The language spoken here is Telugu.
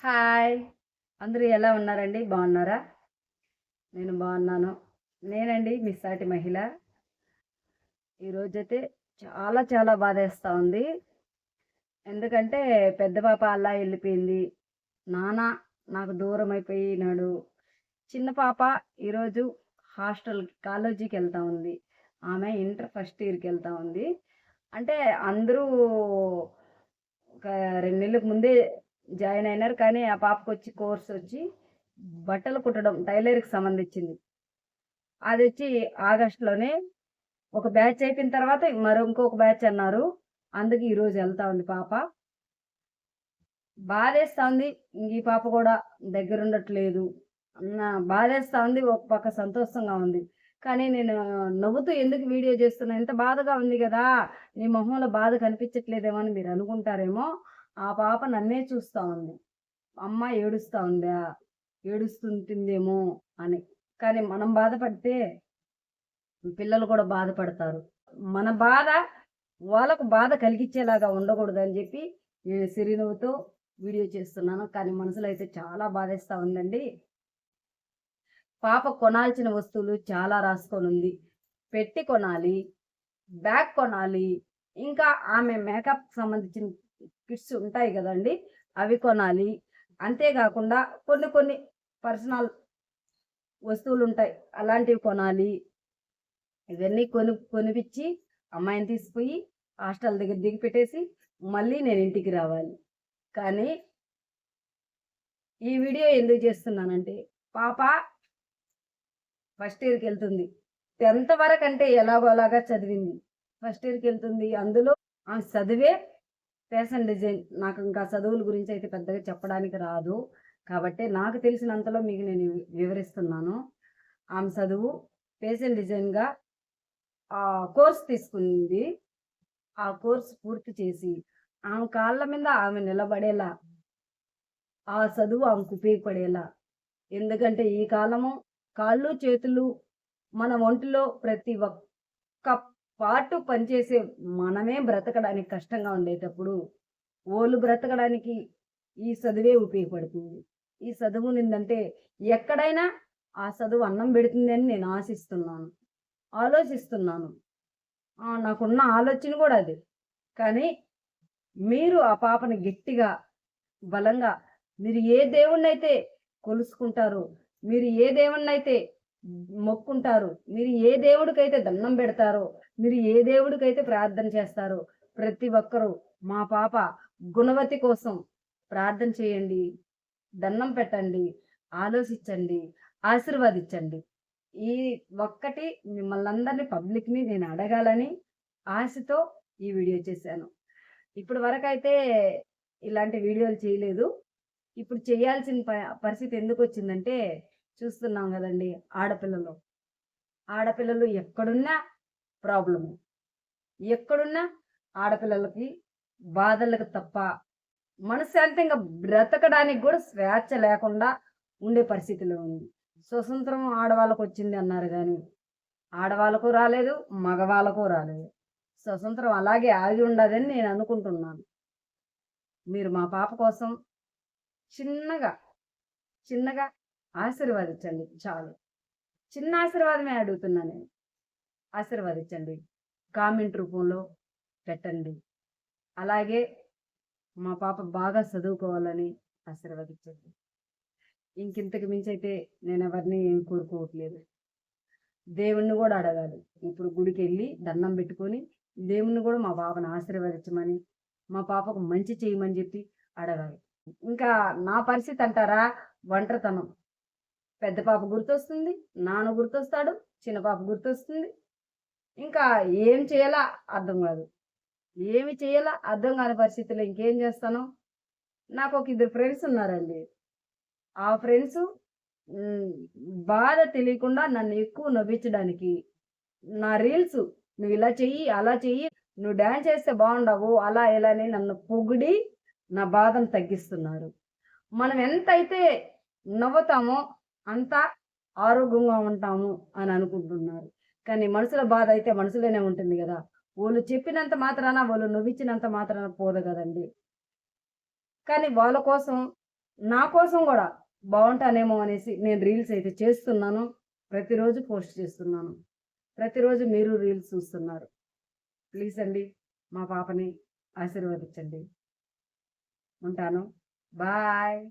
హాయ్! అందరూ ఎలా ఉన్నారండి? బాగున్నారా? నేను బాగున్నాను. నేనండి మీ సాటి మహిళ. ఈరోజైతే చాలా చాలా బాధేస్తా ఉంది. ఎందుకంటే పెద్ద పాప అలా ఎళ్ళిపోయింది. నాన్న నాకు దూరమైపోయినాడు. చిన్న పాప ఈరోజు కాలేజీకెళ్తా ఉంది. ఆమె ఇంటర్ ఫస్ట్ ఇయర్‌కెళ్తా ఉంది. అంటే అందరూ ఒక 2 నెలలకు ముందే జాయిన్ అయినారు. కానీ ఆ పాపకొచ్చి కోర్సొచ్చి బట్టలు కుట్టడం టైలర్‌కి సంబంధించింది. అదొచ్చి ఆగస్ట్‌లోనే ఒక బ్యాచ్ అయిపోయిన తర్వాత ఇంకొక బ్యాచ్ అన్నారు. అందుకే ఈరోజు ఎళ్తా ఉంది పాప. బాధేస్తా ఉంది. ఈ పాప గూడా దగ్గరుండట్లేదు. బాధేస్తా ఉంది. ఒక పక్క సంతోషంగా ఉంది. కానీ నేను నవ్వుతూ ఎందుకు వీడియో చేస్తున్నా, ఇంత బాధగా ఉంది గదా! నీ మొహంలో బాధ కనిపించట్లేదేమో అని మీరనుకుంటారేమో. ఆ పాప నన్నే చూస్తా ఉంది. అమ్మ ఏడుస్తా ఉందా? ఏడుస్తుంటుందేమో అని. కానీ మనం బాధపడితే పిల్లలు కూడా బాధపడతారు. మన బాధ వాళ్ళకు బాధ కలిగించేలాగా ఉండకూడదని జెప్పి నేను సిరినవ్వుతో వీడియో చేస్తున్నాను. కానీ మనసులో అయితే చాలా బాధేస్తా ఉందండి. పాప కొనాల్సిన వస్తువులు చాలా రాసుకొనుంది. పెట్టి కొనాలి, బ్యాగ్ కొనాలి, ఇంకా ఆమె మేకప్‌కి సంబంధించిన కిట్స్ ఉంటాయి గదండీ! అవి కొనాలి. అంతే గాకుండా కొన్ని కొన్ని పర్సనల్ వస్తువులుంటాయి. అలాంటివి కొనాలి. ఇవన్నీ కొనిపిచ్చి అమ్మాయిని తీసుకుపోయి హాస్టల్ దగ్గర దిగపెట్టేసి మళ్ళీ నేను ఇంటికి రావాలి. కానీ ఈ వీడియో ఎందుకు చేస్తున్నానంటే పాప ఫస్ట్ ఇయర్‌కెళ్తుంది. 10థ్ వరకంటే ఎలాగోలాగా చదివింది. ఫస్ట్ ఇయర్‌కెళ్తుంది. అందులో ఆమె చదువే ఫ్యాషన్ డిజైన్. నాకు ఇంకా చదువుల గురించి అయితే పెద్దగా చెప్పడానికి రాదు. కాబట్టి నాకు తెలిసినంతలో మీకు నేను వివరిస్తున్నాను. ఆమె చదువు ఫ్యాషన్ డిజైన్‌గా కోర్స్ తీసుకుంది. ఆ కోర్స్ పూర్తి చేసి, ఆమె కాళ్ళ మీద ఆమె నిలబడేలా, ఆ చదువు ఆమెకు ఉపయోగపడేలా. ఎందుకంటే ఈ కాలము కాళ్ళు, చేతులు మన ఒంటిలో ప్రతి ఒక్క పార్టు పనిచేసే మనమే బ్రతకడానికి కష్టంగా ఉండేటప్పుడు, ఓళ్ళు బ్రతకడానికి ఈ చదువే ఉపయోగపడుతుంది. ఈ చదువునిందంటే ఎక్కడైనా ఆ చదువు అన్నం పెడుతుందని నేను ఆశిస్తున్నాను. ఆలోచిస్తున్నాను. నాకున్న ఆలోచన గూడా అదే. కానీ మీరు ఆ పాపని గట్టిగా, బలంగా మీరు ఏ దేవుడినైతే కొలుసుకుంటారో, మీరు ఏ దేవుడినైతే మొక్కుంటారో, మీరు ఏ దేవుడికైతే దండం బెడతారో, మీరు ఏ దేవుడికైతే ప్రార్థన చేస్తారో, ప్రతి ఒక్కరూ మా పాప గుణవతి కోసం ప్రార్థన చేయండి. దండం పెట్టండి. ఆలోచించండి. ఆశీర్వదించండి. ఈ ఒక్కటి మిమ్మల్నందరిని పబ్లిక్‌ని నేను అడగాలని ఆశతో ఈ వీడియో చేశాను. ఇప్పటి వరకైతే ఇలాంటి వీడియోలు చేయలేదు. ఇప్పుడు చేయాల్సిన పరిస్థితి ఎందుకొచ్చిందంటే చూస్తున్నాం గదండీ! ఆడపిల్లలు. ఆడపిల్లలు ఎక్కడున్నా ప్రాబ్లమే. ఎక్కడున్నా ఆడపిల్లలకి బాధలకు తప్ప మనశ్శాంతంగా బ్రతకడానికి గూడా స్వేచ్ఛ లేకుండా ఉండే పరిస్థితిలో ఉంది. స్వతంత్రం ఆడవాళ్ళకొచ్చింది అన్నారు గానీ, ఆడవాళ్ళకు రాలేదు, మగవాళ్ళకు రాలేదు. స్వతంత్రం అలాగే ఆగి ఉండదని నేను అనుకుంటున్నాను. మీరు మా పాప కోసం చిన్నగా, చిన్నగా ఆశీర్వదించండి చాలు. చిన్న ఆశీర్వాదమే అడుగుతున్నా నేను. ఆశీర్వదించండి. కామెంట్ రూపంలో పెట్టండి. అలాగే మా పాప బాగా చదువుకోవాలని ఆశీర్వదించండి. ఇంకింతకు మించయితే నేనెవరిని ఏం కోరుకోవట్లేదు. దేవుడిని గూడా అడగాలి. ఇప్పుడు గుడికెళ్ళి దండం బెట్టుకొని, దేవుడిని గూడా మా పాపను ఆశీర్వదించమని, మా పాపకు మంచి చేయమని జెప్పి అడగాలి. ఇంకా నా పరిస్థితి అంటారా? ఒంటరితనం. పెద్ద పాప గుర్తొస్తుంది, నాన్న గుర్తొస్తాడు, చిన్న పాప గుర్తొస్తుంది. ఇంకా ఏం చేయాలా అర్థం గాదు. ఏమి చేయాలా అర్థం గాని పరిస్థితిలో ఇంకేం జేస్తాను? నాకొక ఇద్దరు ఫ్రెండ్స్ ఉన్నారండి. ఆ ఫ్రెండ్సు హ్మ్. బాధ తెలియకుండా నన్ను ఎక్కువ నవ్వించడానికి, నా రీల్సు "నువ్విలా చెయ్యి, అలా చెయ్యి, నువ్వు డాన్స్ చేస్తే బావుండవు" అలా ఇలా అని నన్ను పొగిడి, నా బాధను తగ్గిస్తున్నారు. మనం ఎంతైతే నవ్వుతామో అంత ఆరోగ్యంగా ఉంటాము అని అనుకుంటున్నారు. కానీ మనసులో బాధ అయితే మనసులోనే ఉంటుంది గదా! వోళ్ళు చెప్పినంత మాత్రాన, వోళ్ళు నవ్వించినంత మాత్రాన పోదు గదండీ! కానీ వాళ్ళ కోసం నా కోసం కూడా బాగుంటానేమో అనేసి నేను రీల్స్ అయితే చేస్తున్నాను. ప్రతిరోజు పోస్ట్ చేస్తున్నాను. ప్రతిరోజు మీరు రీల్స్ చూస్తున్నారు. ప్లీజ్ అండి మా పాపని ఆశీర్వదించండి. ఉంటాను. బాయ్.